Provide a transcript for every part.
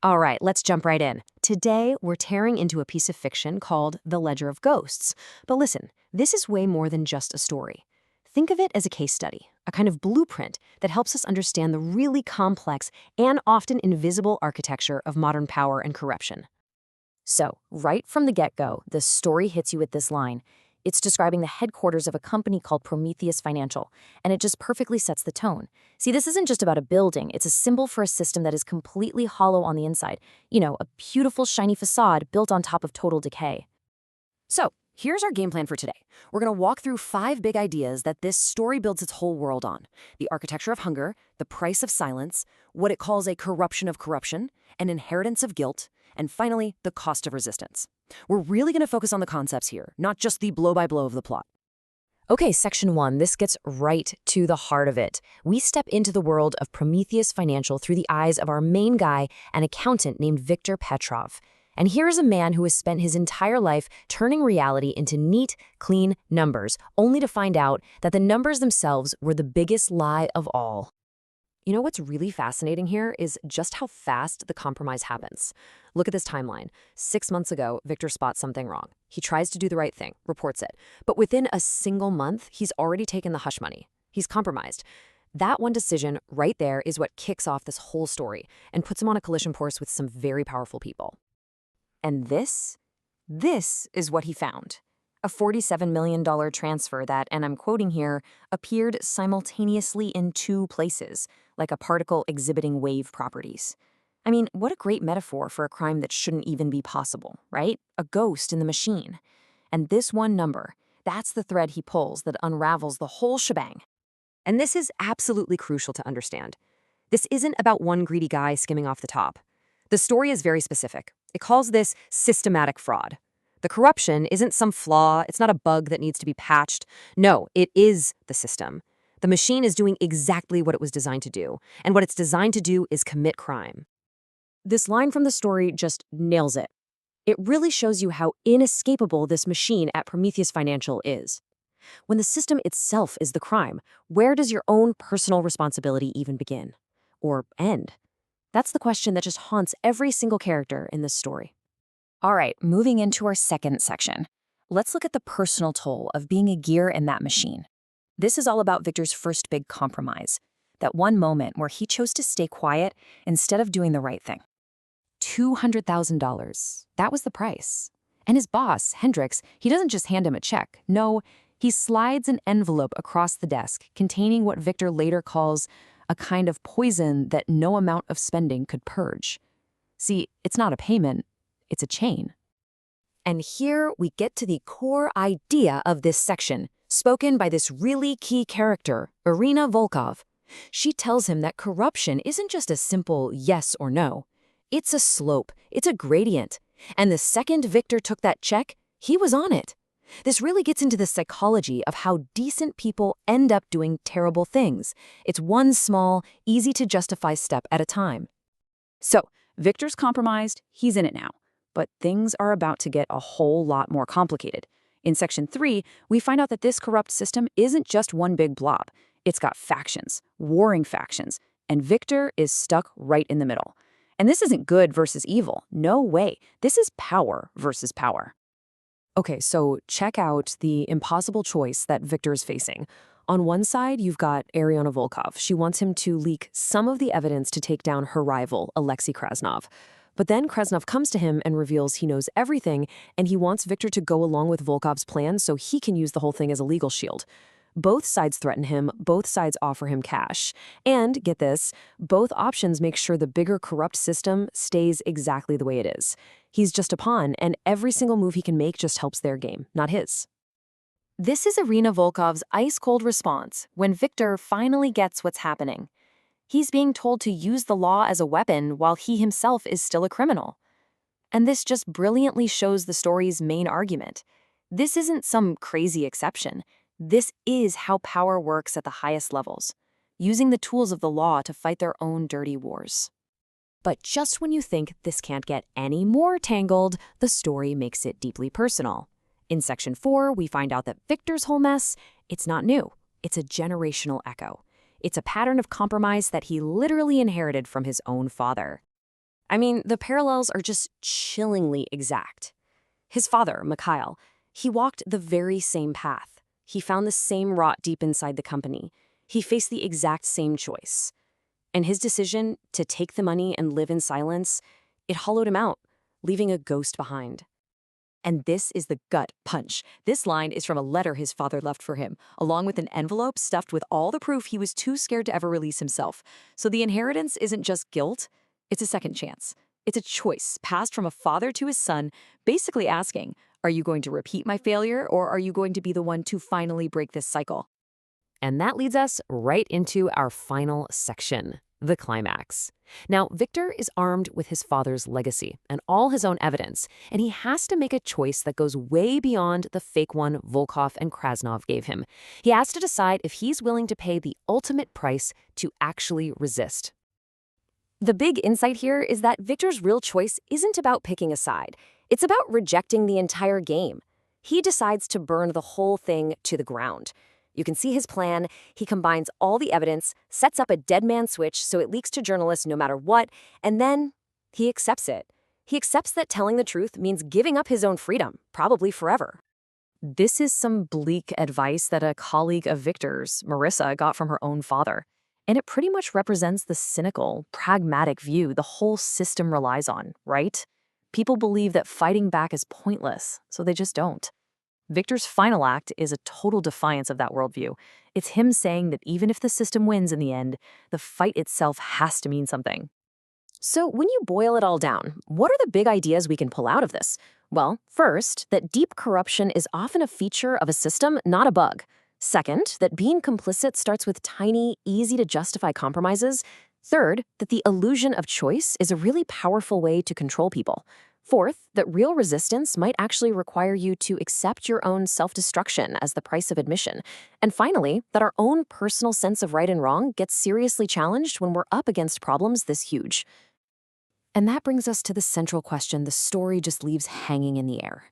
All right, let's jump right in. Today, we're tearing into a piece of fiction called The Ledger of Ghosts. But listen, this is way more than just a story. Think of it as a case study, a kind of blueprint that helps us understand the really complex and often invisible architecture of modern power and corruption. So, right from the get-go, the story hits you with this line. It's describing the headquarters of a company called Prometheus Financial, and it just perfectly sets the tone. See, this isn't just about a building, it's a symbol for a system that is completely hollow on the inside. A beautiful, shiny facade built on top of total decay. So, here's our game plan for today. We're going to walk through 5 big ideas that this story builds its whole world on: the architecture of hunger, the price of silence, what it calls a corruption of corruption, an inheritance of guilt, and finally, the cost of resistance. We're really going to focus on the concepts here, not just the blow-by-blow of the plot. Okay, section 1, this gets right to the heart of it. We step into the world of Prometheus Financial through the eyes of our main guy, an accountant named Viktor Petrov. And here's a man who has spent his entire life turning reality into neat, clean numbers, only to find out that the numbers themselves were the biggest lie of all. What's really fascinating here is just how fast the compromise happens. Look at this timeline. 6 months ago, Victor spots something wrong. He tries to do the right thing, reports it. But within a single month, he's already taken the hush money. He's compromised. That one decision right there is what kicks off this whole story and puts him on a collision course with some very powerful people. And this is what he found. A $47 million transfer that, and I'm quoting here, appeared simultaneously in 2 places, like a particle exhibiting wave properties. I mean, what a great metaphor for a crime that shouldn't even be possible, right? A ghost in the machine. And this one number, that's the thread he pulls that unravels the whole shebang. And this is absolutely crucial to understand. This isn't about one greedy guy skimming off the top. The story is very specific. It calls this systematic fraud. The corruption isn't some flaw, it's not a bug that needs to be patched. No, it is the system. The machine is doing exactly what it was designed to do, and what it's designed to do is commit crime. This line from the story just nails it. It really shows you how inescapable this machine at Prometheus Financial is. When the system itself is the crime, where does your own personal responsibility even begin? Or end? That's the question that just haunts every single character in this story. All right, moving into our second section. Let's look at the personal toll of being a gear in that machine. This is all about Victor's first big compromise, that one moment where he chose to stay quiet instead of doing the right thing. $200,000. That was the price. And his boss, Hendricks, he doesn't just hand him a check. No, he slides an envelope across the desk containing what Victor later calls a kind of poison that no amount of spending could purge. See, it's not a payment, it's a chain. And here we get to the core idea of this section, spoken by this really key character, Irina Volkov. She tells him that corruption isn't just a simple yes or no. It's a slope, it's a gradient. And the second Victor took that check, he was on it. This really gets into the psychology of how decent people end up doing terrible things. It's one small, easy-to-justify step at a time. So, Victor's compromised, he's in it now. But things are about to get a whole lot more complicated. In Section 3, we find out that this corrupt system isn't just one big blob. It's got factions, warring factions, and Victor is stuck right in the middle. And this isn't good versus evil. No way. This is power versus power. Okay, so check out the impossible choice that Victor is facing. On one side, you've got Irina Volkov. She wants him to leak some of the evidence to take down her rival, Alexi Krasnov. But then Krasnov comes to him and reveals he knows everything, and he wants Victor to go along with Volkov's plan so he can use the whole thing as a legal shield. Both sides threaten him, both sides offer him cash. And, get this, both options make sure the bigger corrupt system stays exactly the way it is. He's just a pawn, and every single move he can make just helps their game, not his. This is Irina Volkov's ice-cold response when Victor finally gets what's happening. He's being told to use the law as a weapon while he himself is still a criminal. And this just brilliantly shows the story's main argument. This isn't some crazy exception. This is how power works at the highest levels, using the tools of the law to fight their own dirty wars. But just when you think this can't get any more tangled, the story makes it deeply personal. In Section 4, we find out that Victor's whole mess, it's not new. It's a generational echo. It's a pattern of compromise that he literally inherited from his own father. I mean, the parallels are just chillingly exact. His father, Mikhail, he walked the very same path. He found the same rot deep inside the company. He faced the exact same choice. And his decision to take the money and live in silence, it hollowed him out, leaving a ghost behind. And this is the gut punch. This line is from a letter his father left for him, along with an envelope stuffed with all the proof he was too scared to ever release himself. So the inheritance isn't just guilt, it's a second chance. It's a choice passed from a father to his son, basically asking, are you going to repeat my failure, or are you going to be the one to finally break this cycle? And that leads us right into our final section, the climax. Now, Viktor is armed with his father's legacy and all his own evidence, and he has to make a choice that goes way beyond the fake one Volkov and Krasnov gave him. He has to decide if he's willing to pay the ultimate price to actually resist. The big insight here is that Viktor's real choice isn't about picking a side. It's about rejecting the entire game. He decides to burn the whole thing to the ground. You can see his plan. He combines all the evidence, sets up a dead man switch so it leaks to journalists no matter what, and then he accepts it. He accepts that telling the truth means giving up his own freedom, probably forever. This is some bleak advice that a colleague of Viktor's, Marissa, got from her own father. And it pretty much represents the cynical, pragmatic view the whole system relies on, right? People believe that fighting back is pointless, so they just don't. Viktor's final act is a total defiance of that worldview. It's him saying that even if the system wins in the end, the fight itself has to mean something. So when you boil it all down, what are the big ideas we can pull out of this? Well, first, that deep corruption is often a feature of a system, not a bug. Second, that being complicit starts with tiny, easy-to-justify compromises. Third, that the illusion of choice is a really powerful way to control people. Fourth, that real resistance might actually require you to accept your own self-destruction as the price of admission. And finally, that our own personal sense of right and wrong gets seriously challenged when we're up against problems this huge. And that brings us to the central question the story just leaves hanging in the air.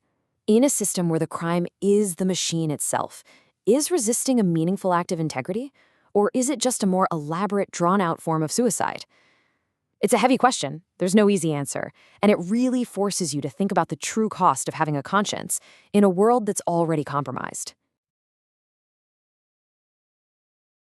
In a system where the crime is the machine itself, is resisting a meaningful act of integrity? Or is it just a more elaborate, drawn-out form of suicide? It's a heavy question. There's no easy answer. And it really forces you to think about the true cost of having a conscience in a world that's already compromised.